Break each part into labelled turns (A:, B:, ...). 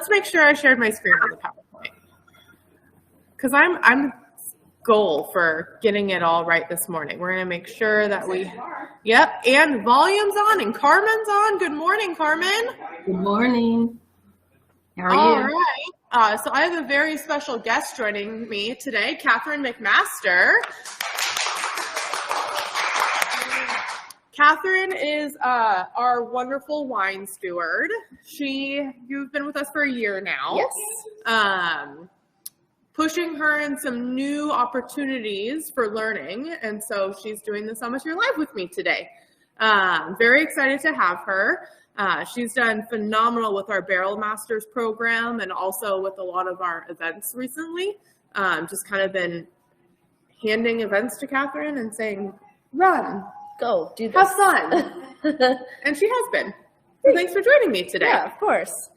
A: let's make sure I shared my screen on the PowerPoint. Because I'm goal for getting it all right this morning. We're going to make sure that yep, and volume's on and Carmen's on. Good morning, Carmen.
B: Good morning. How are you?
A: All right. So I have a very special guest joining me today, Catherine McMaster. Catherine is our wonderful wine steward. You've been with us for a year now.
B: Yes.
A: Pushing her in some new opportunities for learning, and so she's doing the Summiteer Live with me today. Very excited to have her. She's done phenomenal with our Barrel Masters program and also with a lot of our events recently. Just kind of been handing events to Catherine and saying, run,
B: go, do this.
A: Have fun. And she has been. So thanks for joining me today.
B: Yeah, of course.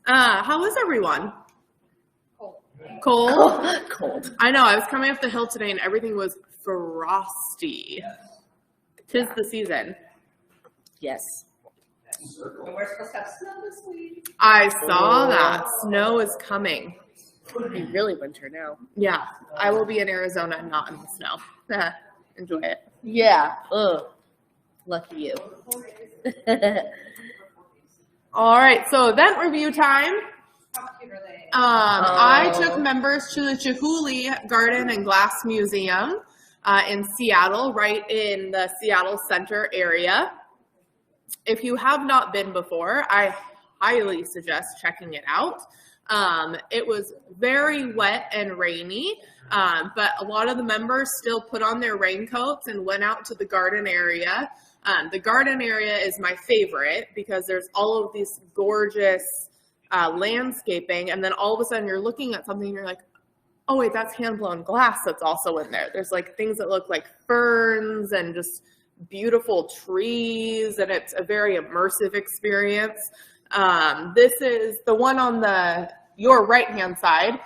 A: How is everyone? Cold?
B: Cold.
A: I know. I was coming up the hill today and everything was frosty. 'Tis the season.
B: Yes.
C: And we're supposed to have snow this week.
A: I saw that. Snow is coming.
B: It'll be really winter now.
A: Yeah. I will be in Arizona and not in the snow. Enjoy it.
B: Yeah. Ugh. Lucky you.
A: All right. So event review time.
C: How cute are they?
A: I took members to the Chihuly Garden and Glass Museum in Seattle, right in the Seattle Center area. If you have not been before, I highly suggest checking it out. It was very wet and rainy, but a lot of the members still put on their raincoats and went out to the garden area. The garden area is my favorite because there's all of these gorgeous landscaping, and then all of a sudden you're looking at something and you're like, oh wait, that's hand-blown glass that's also in there. There's like things that look like ferns and just beautiful trees, and it's a very immersive experience. This is the one on your right-hand side.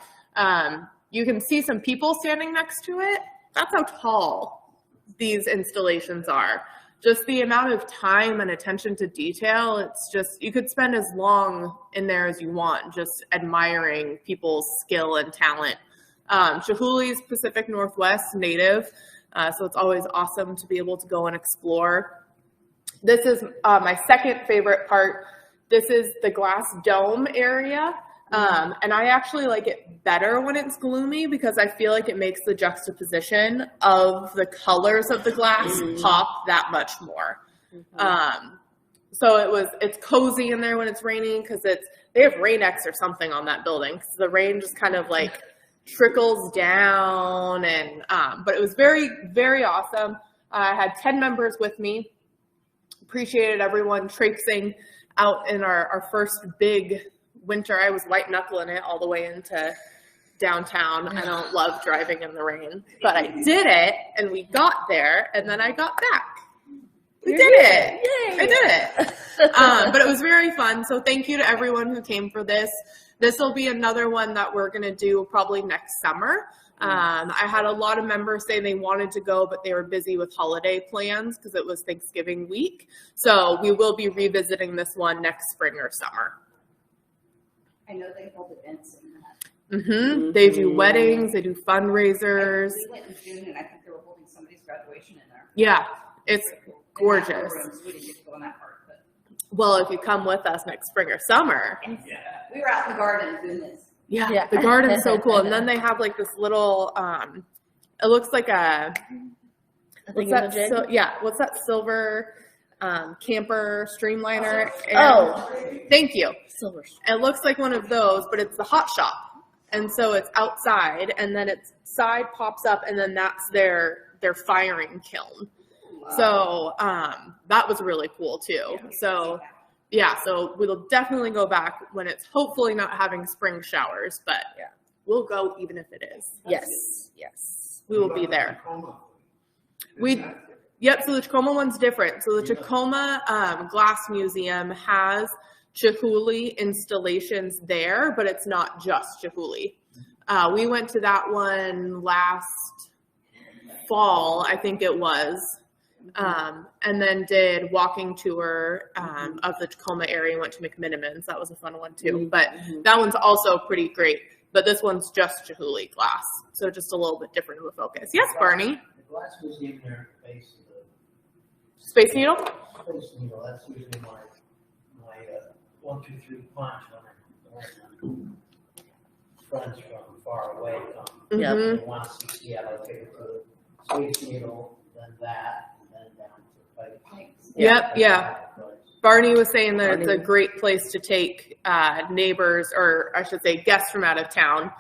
A: You can see some people standing next to it. That's how tall these installations are. Just the amount of time and attention to detail, it's just, you could spend as long in there as you want, just admiring people's skill and talent. Chihuly's Pacific Northwest native, so it's always awesome to be able to go and explore. This is my second favorite part. This is the glass dome area. And I actually like it better when it's gloomy because I feel like it makes the juxtaposition of the colors of the glass pop that much more. So it's cozy in there when it's raining because they have Rain-X or something on that building because the rain just kind of like trickles down, and but it was very, very awesome. I had 10 members with me. Appreciated everyone traipsing out in our first big winter. I was white knuckling it all the way into downtown. I don't love driving in the rain, but I did it, and we got there, and then I got back. We did it. Yay. I did it. But it was very fun. So thank you to everyone who came for this. This will be another one that we're going to do probably next summer. I had a lot of members say they wanted to go, but they were busy with holiday plans because it was Thanksgiving week. So we will be revisiting this one next spring or summer.
C: I know they hold events in that.
A: They do weddings. They do fundraisers.
C: We went in June, and I think they were holding somebody's graduation in there.
A: Yeah, it's gorgeous.
C: We didn't get to go in that part, but
A: Well, if you come with us next spring or summer.
C: we were out in the garden doing this.
A: Yeah, the garden's so cool. And then they have like this little, it looks like what's that silver camper streamliner? Thank you.
B: Silver.
A: It looks like one of those, but it's the hot shop. And so it's outside, and then its side pops up, and then that's their firing kiln. Wow. So that was really cool too. So so we'll definitely go back when it's hopefully not having spring showers, but we'll go even if it is.
B: Yes.
A: We will be there. Yep, so the Tacoma one's different. So the Tacoma Glass Museum has Chihuly installations there, but it's not just Chihuly. We went to that one last fall, I think it was. And then did walking tour of the Tacoma area and went to McMinimans. That was a fun one too. But that one's also pretty great. But this one's just Chihuly glass, so just a little bit different of a focus. Yes, Barney?
D: The glass museum there at the base of the
A: Space Needle?
D: Space Needle, that's usually my 1, 2, 3 punch when friends from far away come.
B: Yeah.
D: They want to see Seattle, take it to the Space Needle, then that, and then down to the Pikes.
A: Yep, yeah. Barney was saying that it's a great place to take neighbors, or I should say guests from out of town.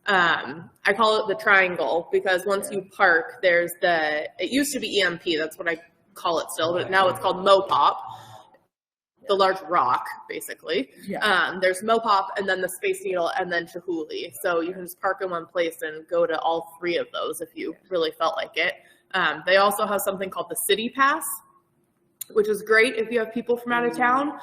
A: I call it the triangle because once you park, there's it used to be EMP, that's what I call it still, but now it's called Mopop, the large rock, basically.
B: Yeah.
A: There's Mopop and then the Space Needle and then Chihuly. So you can just park in one place and go to all 3 of those if you really felt like it. They also have something called the City Pass, which is great if you have people from out of town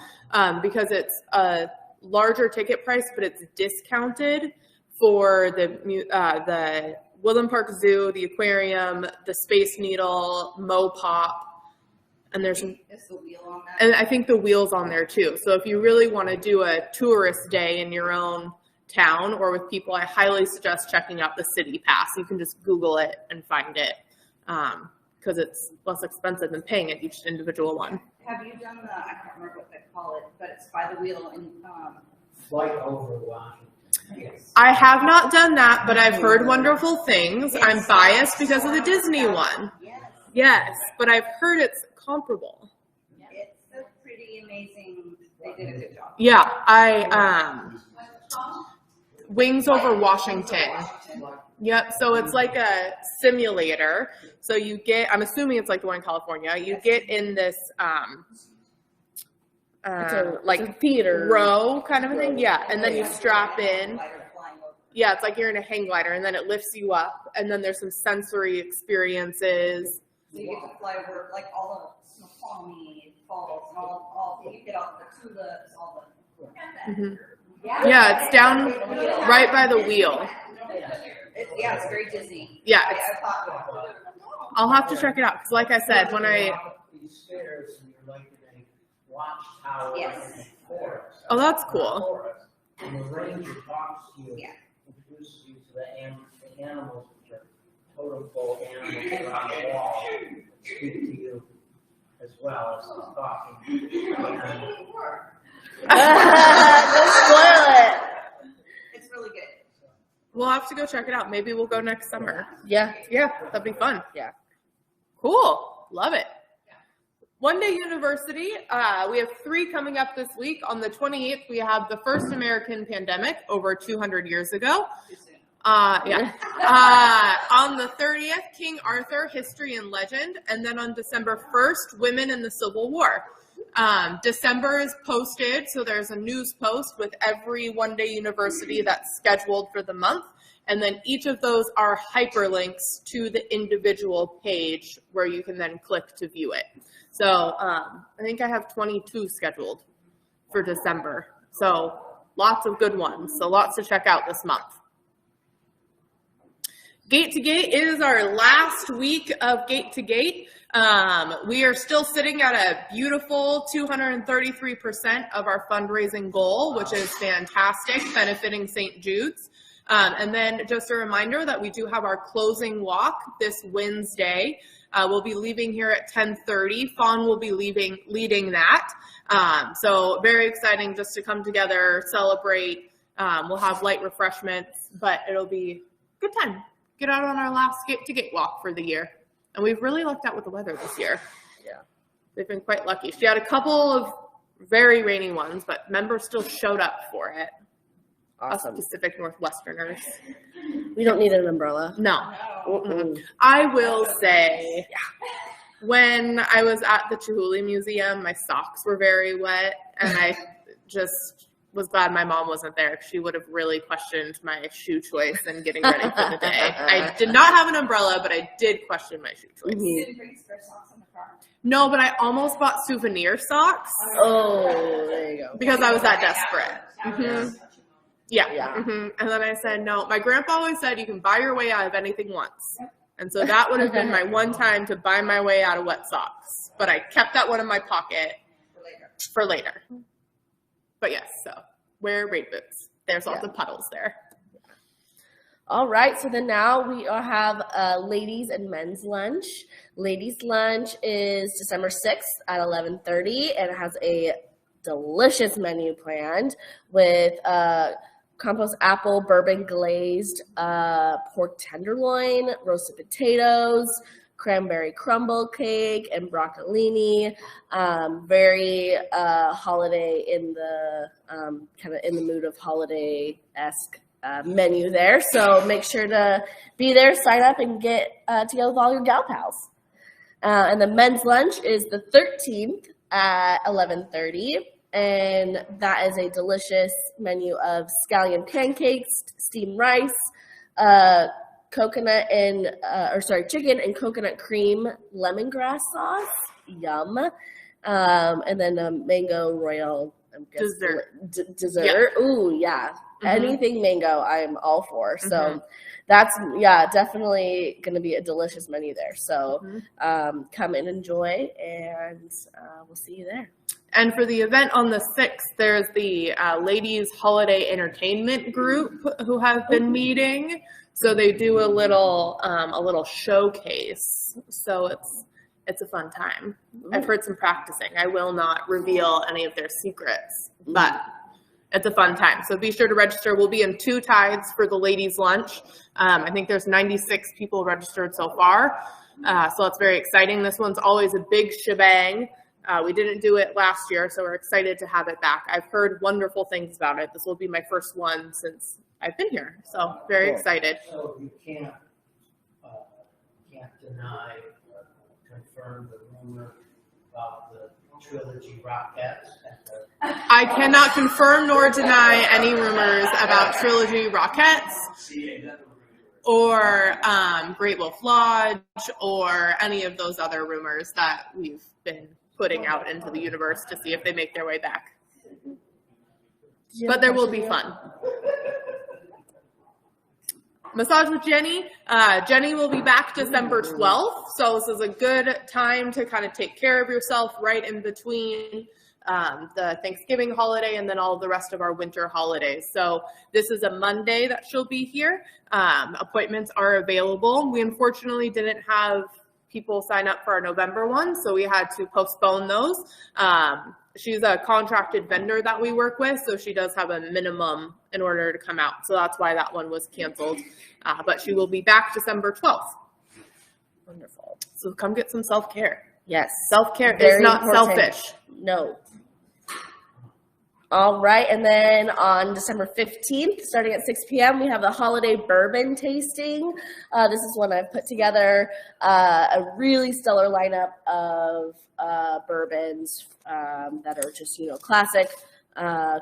A: because it's a larger ticket price, but it's discounted for the Woodland Park Zoo, the aquarium, the Space Needle, Mopop, and there's
C: Is the wheel on that?
A: and I think the wheel's on there too. So if you really want to do a tourist day in your own town or with people, I highly suggest checking out the City Pass. You can just Google it and find it. Because it's less expensive than paying at each individual one.
C: Have you done I can't remember what they call it, but it's by the wheel in,
D: Flight over Washington.
C: yes.
A: I have not done that, but I've heard wonderful things. I'm biased because of the Disney one.
C: Yes.
A: Yes, but I've heard it's comparable.
C: It's a pretty amazing, they did a good job.
A: Yeah, Wings over Washington. Yep, so it's like a simulator. So you get, I'm assuming it's like the one in California. You get in this
B: It's a theater
A: row kind of a thing. Yeah, and then you strap in. Yeah, it's like you're in a hang glider, and then it lifts you up, and then there's some sensory experiences.
C: So you get to fly over like all the Snoqualmie Falls and all you get all the tulips, all the.
A: Mhm. Yeah, it's down right by the wheel.
C: It's very Disney.
A: Yeah,
C: I
A: it's,
C: thought.
A: I'll have to check it out because, like I said, when I
D: These stairs and you're like in a watchtower
C: Yes.
D: in a forest.
A: Oh, that's cool.
D: And the ranger talks to you,
C: Yeah.
D: introduces you to the animals, which are totem pole animals around the wall, that speak to you as well as he's talking.
B: Don't spoil it.
C: It's really good.
A: we'll have to go check it out. Maybe we'll go next summer.
B: Yeah.
A: Yeah, that'd be fun.
B: Yeah.
A: Cool. Love it. One Day University, we have 3 coming up this week. On the 28th, we have the first American pandemic over 200 years ago. Yeah. On the 30th, King Arthur, History and Legend. And then on December 1st, Women in the Civil War. December is posted, so there's a news post with every One Day University that's scheduled for the month. And then each of those are hyperlinks to the individual page where you can then click to view it. So I think I have 22 scheduled for December. So lots of good ones. So lots to check out this month. Gate to Gate is our last week of Gate to Gate. We are still sitting at a beautiful 233% of our fundraising goal, which is fantastic, benefiting St. Jude's. And then just a reminder that we do have our closing walk this Wednesday. We'll be leaving here at 10:30. Fawn will be leading that. So very exciting just to come together, celebrate. We'll have light refreshments, but it'll be a good time. Get out on our last Gate to Gate walk for the year. And we've really lucked out with the weather this year.
B: Yeah.
A: They've been quite lucky. She had a couple of very rainy ones, but members still showed up for it.
B: Awesome.
A: Us Pacific Northwesterners.
B: We don't need an umbrella.
A: No.
C: No.
B: Mm-mm.
A: I will say, when I was at the Chihuly Museum, my socks were very wet, and I just was glad my mom wasn't there. She would have really questioned my shoe choice and getting ready for the day. I did not have an umbrella, but I did question my shoe choice.
B: Mhm.
C: You didn't bring spare socks in the car.
A: No, but I almost bought souvenir socks
B: Oh, there you go.
A: because I was that desperate. Mhm. Yeah.
B: Yeah.
A: And then I said, no, my grandpa always said you can buy your way out of anything once. And so that would have been my one time to buy my way out of wet socks. But I kept that one in my pocket for later. But yes, so wear rain boots. There's lots of puddles there.
B: All right, so then now we have ladies and men's lunch. Ladies' lunch is December 6th at 11:30, and it has a delicious menu planned with compost apple, bourbon glazed pork tenderloin, roasted potatoes, cranberry crumble cake, and broccolini. Very holiday in the kind of in the mood of holiday-esque menu there. So make sure to be there, sign up, and get together with all your gal pals. And the men's lunch is the 13th at 11:30. And that is a delicious menu of scallion pancakes, steamed rice, chicken and coconut cream lemongrass sauce. Yum. And then a mango royal dessert.
A: Yeah.
B: Ooh, yeah.
A: Mm-hmm.
B: Anything mango, I'm all for. So that's, definitely going to be a delicious menu there. So come and enjoy, and we'll see you there.
A: And for the event on the 6th, there's the ladies' holiday entertainment group who have been meeting. So they do a little showcase. So it's a fun time. I've heard some practicing. I will not reveal any of their secrets, but it's a fun time. So be sure to register. We'll be in 2 tides for the ladies' lunch. I think there's 96 people registered so far. So that's very exciting. This one's always a big shebang. We didn't do it last year, so we're excited to have it back. I've heard wonderful things about it. This will be my first one since I've been here, so very excited.
D: So you can't deny or confirm the rumor about the Trilogy Rockettes.
A: I cannot confirm nor deny any rumors about Trilogy Rockettes or Great Wolf Lodge or any of those other rumors that we've been putting out into the universe to see if they make their way back. But there will be fun. Massage with Jenny. Jenny will be back December 12th. So this is a good time to kind of take care of yourself right in between the Thanksgiving holiday and then all of the rest of our winter holidays. So this is a Monday that she'll be here. Appointments are available. We unfortunately didn't have people sign up for our November one, so we had to postpone those. She's a contracted vendor that we work with, so she does have a minimum in order to come out. So that's why that one was canceled. But she will be back December 12th.
B: Wonderful.
A: So come get some self-care.
B: Yes.
A: Self-care is not
B: important.
A: selfish.
B: No. All right, and then on December 15th, starting at 6 p.m., we have the holiday bourbon tasting. This is one I've put together, a really stellar lineup of bourbons that are just, classic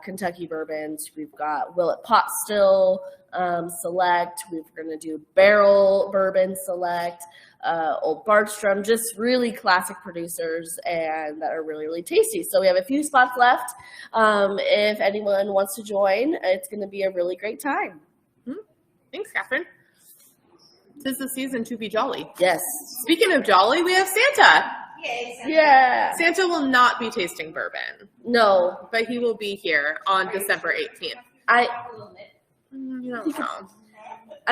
B: Kentucky bourbons. We've got Willet Pot Still Select. We're going to do Barrel Bourbon Select, Old Bardstrom, just really classic producers and that are really, really tasty. So we have a few spots left. If anyone wants to join, it's going to be a really great time.
A: Thanks, Catherine. 'Tis the season to be jolly.
B: Yes.
A: Speaking of jolly, we have Santa.
C: Yay, Santa.
B: Yeah.
A: Santa will not be tasting bourbon,
B: No.
A: but he will be here on December 18th.
B: I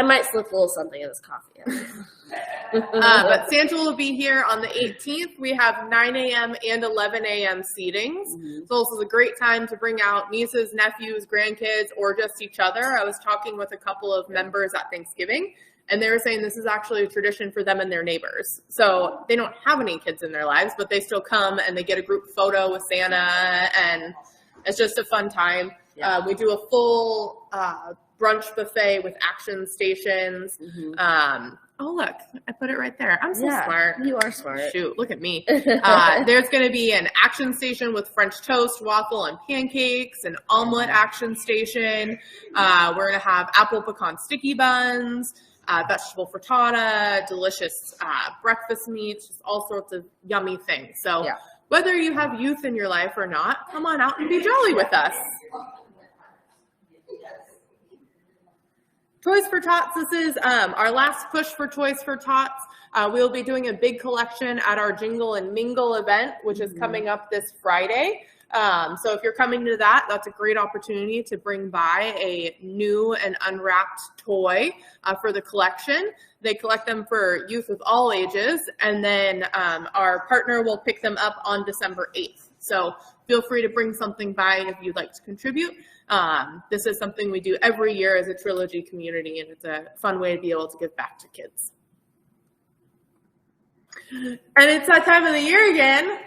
B: might slip a little something in this coffee.
A: But Santa will be here on the 18th. We have 9 a.m. and 11 a.m. seatings. So this is a great time to bring out nieces, nephews, grandkids, or just each other. I was talking with a couple of members at Thanksgiving, and they were saying this is actually a tradition for them and their neighbors. So they don't have any kids in their lives, but they still come and they get a group photo with Santa, and it's just a fun time. Yeah. We do a full brunch buffet with action stations. Oh, look, I put it right there. I'm so smart.
B: You are smart.
A: Shoot, look at me. There's going to be an action station with French toast, waffle, and pancakes, an omelet action station. We're going to have apple pecan sticky buns, vegetable frittata, delicious breakfast meats, just all sorts of yummy things. So whether you have youth in your life or not, come on out and be jolly with us. Toys for Tots. This is our last push for Toys for Tots. We'll be doing a big collection at our Jingle and Mingle event, which is coming up this Friday. So if you're coming to that, that's a great opportunity to bring by a new and unwrapped toy for the collection. They collect them for youth of all ages, and then our partner will pick them up on December 8th. So feel free to bring something by if you'd like to contribute. This is something we do every year as a Trilogy community, and it's a fun way to be able to give back to kids. And it's that time of the year again.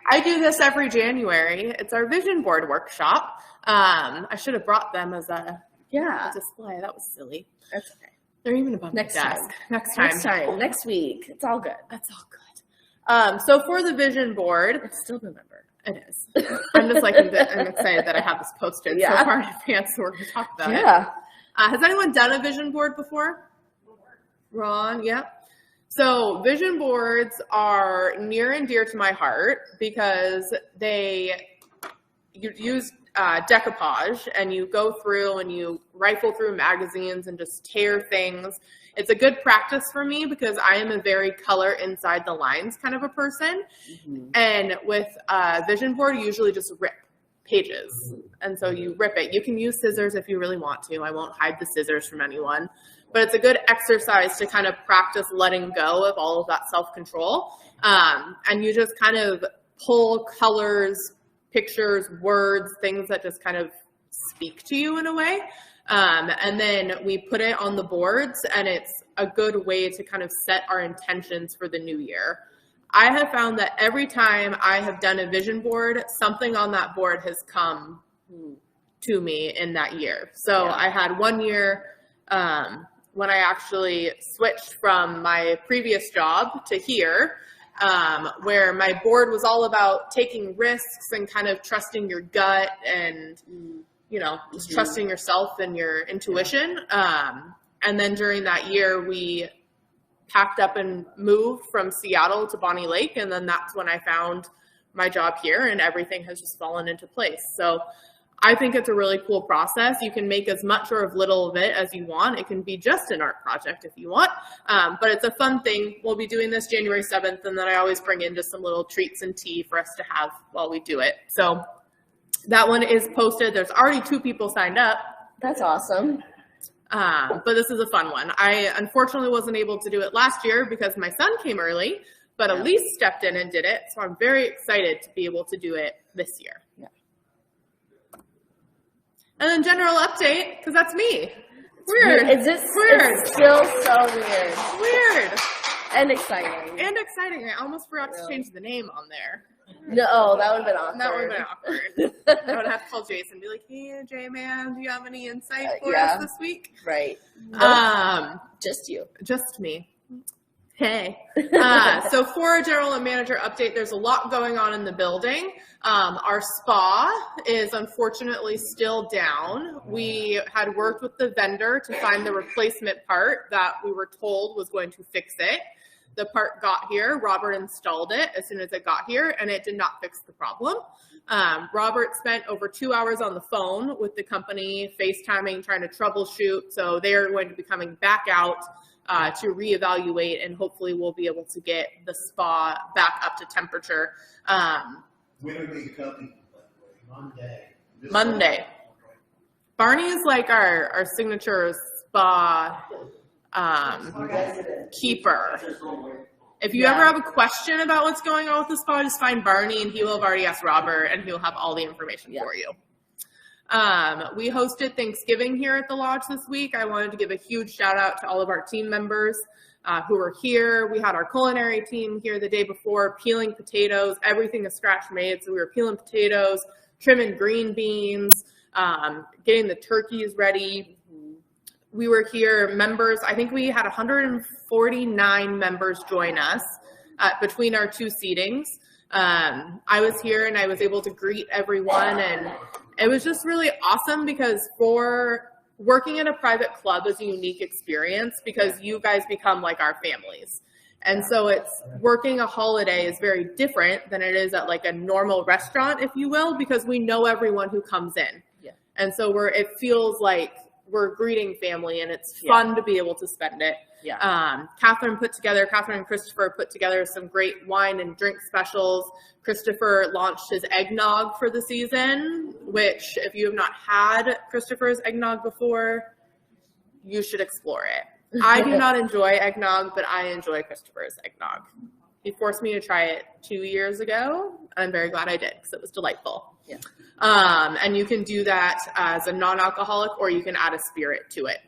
A: I do this every January. It's our vision board workshop. I should have brought them as a display. That was silly.
B: That's okay.
A: They're even above
B: Next
A: my desk.
B: time.
A: Next time.
B: Next week. It's all good.
A: That's all good. So for the vision board,
B: It's still November.
A: it is. I'm just like, I'm excited that I have this posted so far in advance, so we're going to talk about it. Has anyone done a vision board before? Ron, yeah. So vision boards are near and dear to my heart because you use decoupage and you go through and you rifle through magazines and just tear things. It's a good practice for me because I am a very color inside the lines kind of a person. And with a vision board, you usually just rip pages. And so you rip it. You can use scissors if you really want to. I won't hide the scissors from anyone. But it's a good exercise to kind of practice letting go of all of that self-control. And you just kind of pull colors, pictures, words, things that just kind of speak to you in a way. And then we put it on the boards, and it's a good way to kind of set our intentions for the new year. I have found that every time I have done a vision board, something on that board has come to me in that year. So I had one year when I actually switched from my previous job to here, where my board was all about taking risks and kind of trusting your gut and, you know, just trusting yourself and your intuition. And then during that year, we packed up and moved from Seattle to Bonnie Lake. And then that's when I found my job here, and everything has just fallen into place. So I think it's a really cool process. You can make as much or as little of it as you want. It can be just an art project if you want, but it's a fun thing. We'll be doing this January 7th, and then I always bring in just some little treats and tea for us to have while we do it. So that one is posted. There's already 2 people signed up.
B: That's awesome.
A: But this is a fun one. I unfortunately wasn't able to do it last year because my son came early, but Elise stepped in and did it. So I'm very excited to be able to do it this year.
B: Yeah.
A: And then general update, because that's me.
B: Weird. Is this weird? It's still so weird.
A: Weird.
B: And exciting.
A: And exciting. I almost forgot to change the name on there.
B: No, that would have been awkward.
A: That would have been awkward. I would have to call Jason and be like, hey, J-Man, do you have any insight for us this week?
B: Right. Just you.
A: Just me. Hey. So for a general and manager update, there's a lot going on in the building. Our spa is unfortunately still down. We had worked with the vendor to find the replacement part that we were told was going to fix it. The part got here, Robert installed it as soon as it got here, and it did not fix the problem. Robert spent over 2 hours on the phone with the company, FaceTiming, trying to troubleshoot. So they are going to be coming back out to reevaluate, and hopefully we'll be able to get the spa back up to temperature.
E: When are they coming? Monday.
A: Monday. Barney is like our signature spa keeper. If you ever have a question about what's going on with the spa, just find Barney, and he will have already asked Robert, and he'll have all the information for you. We hosted Thanksgiving here at the lodge this week. I wanted to give a huge shout out to all of our team members who were here. We had our culinary team here the day before, peeling potatoes. Everything is scratch made. So we were peeling potatoes, trimming green beans, getting the turkeys ready. We were here, members, I think we had 149 members join us between our 2 seatings. I was here and I was able to greet everyone, and it was just really awesome because for working in a private club is a unique experience because you guys become like our families. And so it's working a holiday is very different than it is at like a normal restaurant, if you will, because we know everyone who comes in. Yeah. And so it feels like we're greeting family, and it's fun to be able to spend it.
B: Yeah.
A: Catherine and Christopher put together some great wine and drink specials. Christopher launched his eggnog for the season, which if you have not had Christopher's eggnog before, you should explore it. I do not enjoy eggnog, but I enjoy Christopher's eggnog. He forced me to try it 2 years ago. I'm very glad I did because it was delightful.
B: Yeah.
A: And you can do that as a non-alcoholic, or you can add a spirit to it.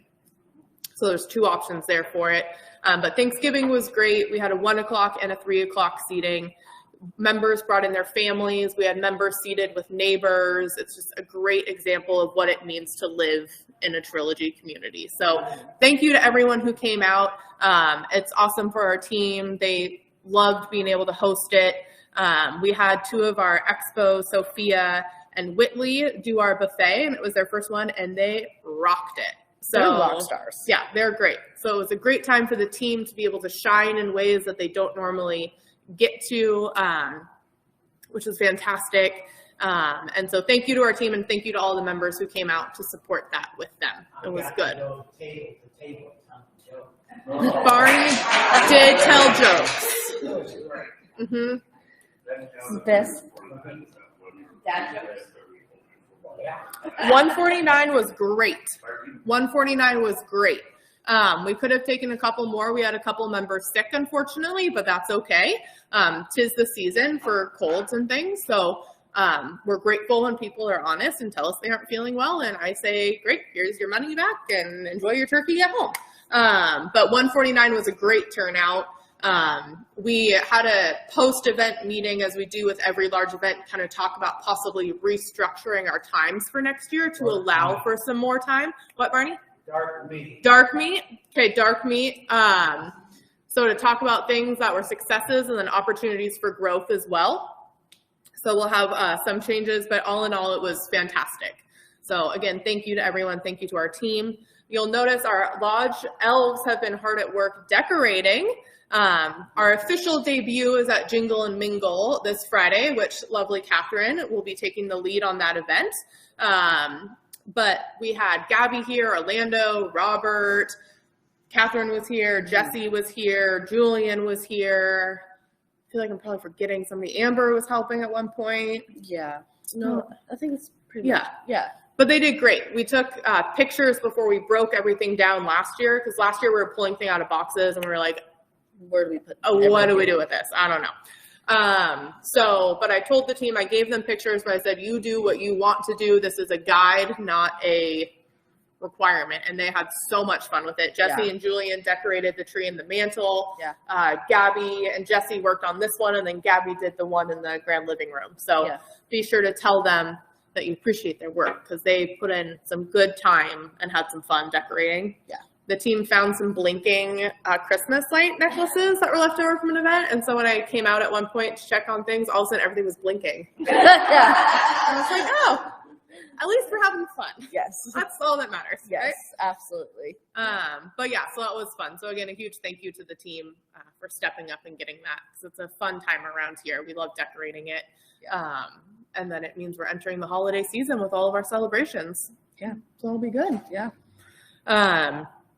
A: So there's 2 options there for it. But Thanksgiving was great. We had a 1 o'clock and a 3 o'clock seating. Members brought in their families. We had members seated with neighbors. It's just a great example of what it means to live in a Trilogy community. So thank you to everyone who came out. It's awesome for our team. They loved being able to host it. We had 2 of our expo, Sophia and Whitley, do our buffet, and it was their first one, and they rocked it. So
B: They're rock stars.
A: Yeah, they're great. So it was a great time for the team to be able to shine in ways that they don't normally get to, which was fantastic. And so thank you to our team, and thank you to all the members who came out to support that with them. It was good. Barney did tell jokes.
B: Best.
C: Dad jokes.
A: 149 was great. 149 was great. We could have taken a couple more. We had a couple members sick, unfortunately, but that's okay. 'Tis the season for colds and things. So we're grateful when people are honest and tell us they aren't feeling well. And I say, great, here's your money back and enjoy your turkey at home. But 149 was a great turnout. We had a post-event meeting, as we do with every large event, kind of talk about possibly restructuring our times for next year to allow for some more time. What, Barney?
D: Dark meat.
A: Dark meat. Okay, dark meat. So to talk about things that were successes and then opportunities for growth as well. So we'll have some changes, but all in all, it was fantastic. So again, thank you to everyone. Thank you to our team. You'll notice our lodge elves have been hard at work decorating. Our official debut is at Jingle and Mingle this Friday, which lovely Catherine will be taking the lead on that event. But we had Gabby here, Orlando, Robert, Catherine was here, Jesse was here, Julian was here. I feel like I'm probably forgetting somebody. Amber was helping at one point.
B: Yeah. No, I think it's pretty
A: Yeah.
B: much. Yeah.
A: But they did great. We took pictures before we broke everything down last year, because last year we were pulling things out of boxes and we were like,
B: Where do we put
A: what do we do with this? I don't know. But I told the team, I gave them pictures, but I said, you do what you want to do. This is a guide, not a requirement. And they had so much fun with it. Jesse and Julian decorated the tree and the mantle.
B: Yeah.
A: Gabby and Jesse worked on this one, and then Gabby did the one in the grand living room. So be sure to tell them that you appreciate their work, because they put in some good time and had some fun decorating.
B: Yeah.
A: The team found some blinking Christmas light necklaces that were left over from an event. And so when I came out at one point to check on things, all of a sudden everything was blinking.
B: Yeah.
A: I was like, oh, at least we're having fun.
B: Yes.
A: That's all that matters.
B: Yes,
A: Right?
B: absolutely.
A: But yeah, so that was fun. So again, a huge thank you to the team for stepping up and getting that, because it's a fun time around here. We love decorating it. And then it means we're entering the holiday season with all of our celebrations.
B: Yeah.
A: So it'll be good.
B: Yeah.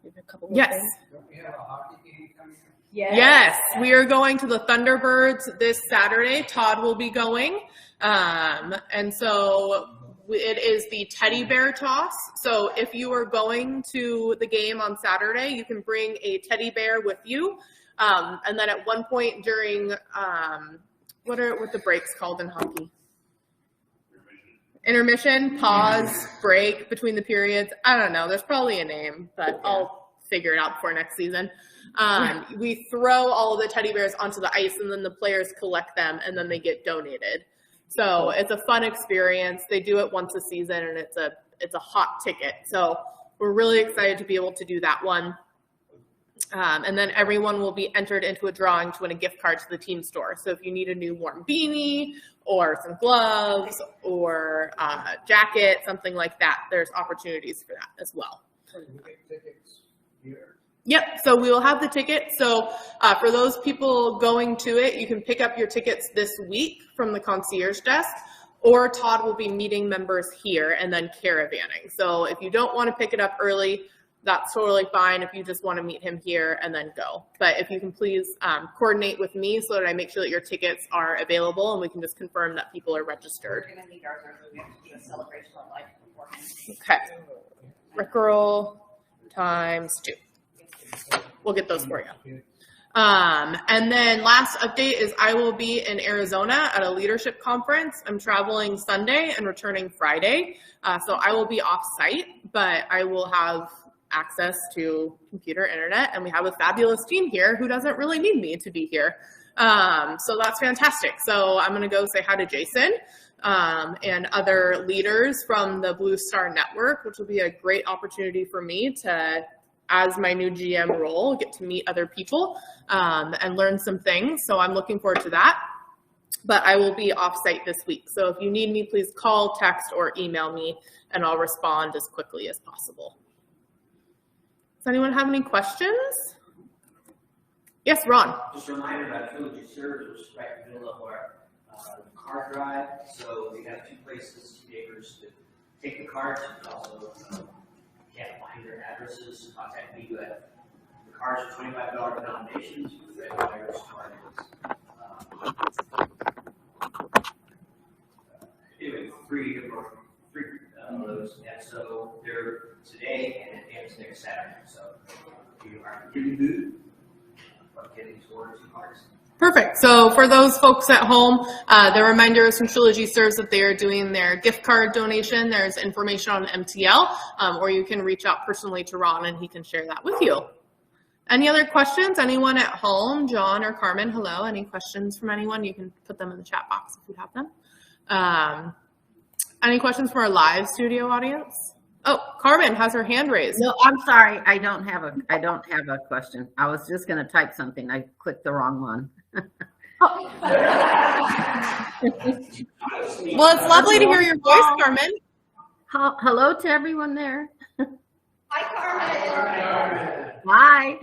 B: We have a couple more
A: Yes.
B: things.
D: Don't we have a hockey game coming up?
A: Yes, we are going to the Thunderbirds this Saturday. Todd will be going. And so it is the teddy bear toss. So if you are going to the game on Saturday, you can bring a teddy bear with you. And then at one point during, what are the breaks called in hockey? Intermission, pause, break between the periods. I don't know. There's probably a name, but I'll figure it out before next season. We throw all of the teddy bears onto the ice, and then the players collect them, and then they get donated. So it's a fun experience. They do it once a season, and it's a hot ticket. So we're really excited to be able to do that one. And then everyone will be entered into a drawing to win a gift card to the team store. So if you need a new warm beanie or some gloves or a jacket, something like that, there's opportunities for that as well.
D: So you get tickets here.
A: Yep, so we will have the ticket. So for those people going to it, you can pick up your tickets this week from the concierge desk, or Todd will be meeting members here and then caravanning. So if you don't want to pick it up early, that's totally fine if you just want to meet him here and then go. But if you can please coordinate with me so that I make sure that your tickets are available and we can just confirm that people are registered.
C: We're gonna need ours, we have to do a celebration of life beforehand.
A: Okay. Rickerel ×2. We'll get those for you. And then last update is I will be in Arizona at a leadership conference. I'm traveling Sunday and returning Friday. So I will be off site, but I will have access to computer, internet, and we have a fabulous team here who doesn't really need me to be here. So that's fantastic. So I'm going to go say hi to Jason and other leaders from the Blue Star Network, which will be a great opportunity for me to, as my new GM role, get to meet other people and learn some things. So I'm looking forward to that. But I will be off site this week. So if you need me, please call, text, or email me, and I'll respond as quickly as possible. Does anyone have any questions? Yes, Ron.
F: Just a reminder that Chihuly serves is right in the middle of our card drive. So we have 2 places, 2 neighbors to take the cards. And also, can't find their addresses, contact me. The cards are $25 denominations with red wires card. Anyway, 3 of those, and so they're today and it's next Saturday. So you are getting good, but getting towards the cards.
A: Perfect. So for those folks at home, the reminder is from Trilogy Serves that they are doing their gift card donation. There's information on MTL, or you can reach out personally to Ron and he can share that with you. Any other questions? Anyone at home? John or Carmen, hello. Any questions from anyone? You can put them in the chat box if you have them. Any questions from our live studio audience? Oh, Carmen has her hand raised.
G: No, I'm sorry. I don't have a question. I was just going to type something. I clicked the wrong one.
A: Well, it's lovely to hear your voice, Carmen.
G: Hello to everyone there.
C: Hi, Carmen.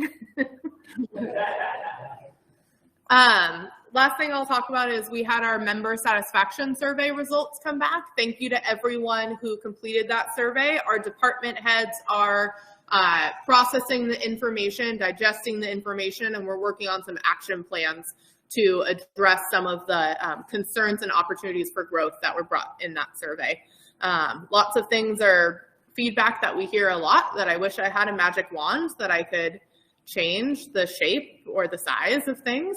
G: Hi.
A: Last thing I'll talk about is we had our member satisfaction survey results come back. Thank you to everyone who completed that survey. Our department heads are processing the information, digesting the information, and we're working on some action plans to address some of the concerns and opportunities for growth that were brought in that survey. Lots of things are feedback that we hear a lot that I wish I had a magic wand that I could change the shape or the size of things.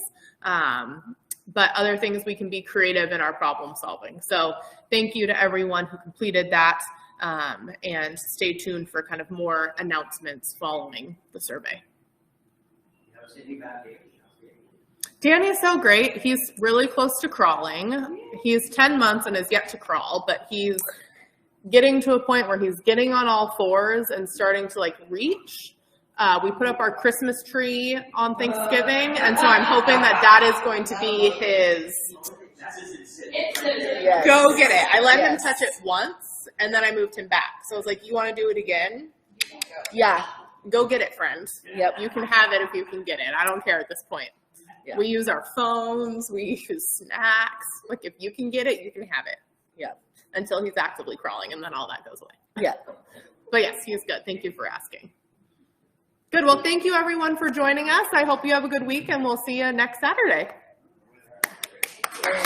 A: But other things we can be creative in our problem solving. So thank you to everyone who completed that, and stay tuned for kind of more announcements following the survey. Danny is so great. He's really close to crawling. He's 10 months and is yet to crawl, but he's getting to a point where he's getting on all fours and starting to like reach. We put up our Christmas tree on Thanksgiving, and so I'm hoping that that is going to be his go get it. I let him touch it once, and then I moved him back. So I was like, you want to do it again?
B: Yeah.
A: Go get it, friend.
B: Yep.
A: You can have it if you can get it. I don't care at this point.
B: Yeah.
A: We use our phones. We use snacks. Like, if you can get it, you can have it.
B: Yeah.
A: Until he's actively crawling, and then all that goes away.
B: Yeah.
A: But yes, he's good. Thank you for asking. Good. Well, thank you everyone for joining us. I hope you have a good week, and we'll see you next Saturday.
B: Yeah.